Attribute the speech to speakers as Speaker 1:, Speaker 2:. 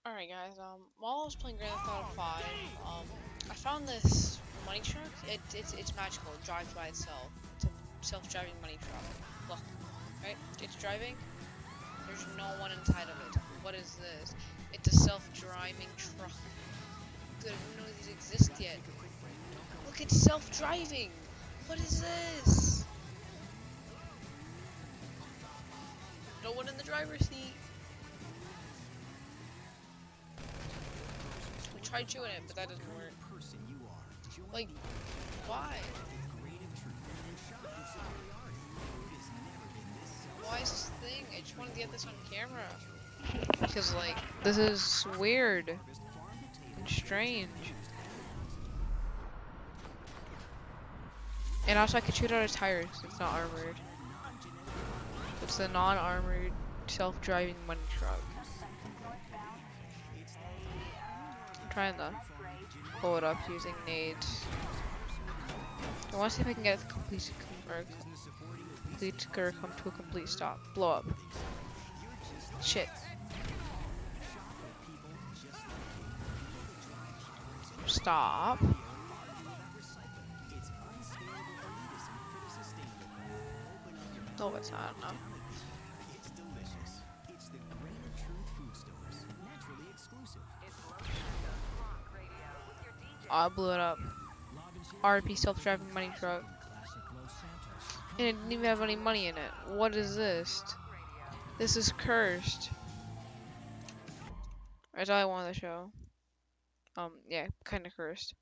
Speaker 1: Alright guys, while I was playing Grand Theft Auto 5, I found this money truck. It's magical. It drives by itself. It's a self-driving money truck. Look, right? It's driving. There's no one inside of it. What is this? It's a self-driving truck. Good, I didn't know these exist yet. Look, it's self-driving. What is this? No one in the driver's seat. We tried chewing it, but that doesn't work. Like, why? Why is this thing? I just wanted to get this on camera. Because, like, this is weird and strange. And also, I could shoot out his tires. It's not armored. It's the non-armored, self-driving money truck. I'm trying to pull it up using nades. I want to see if I can get it to come to a complete stop. Blow up. Shit. Stop. No, it's not enough. Oh, I blew it up. RP self-driving money truck. And it didn't even have any money in it. What is this? This is cursed. That's all I wanted to show. Yeah, kinda cursed.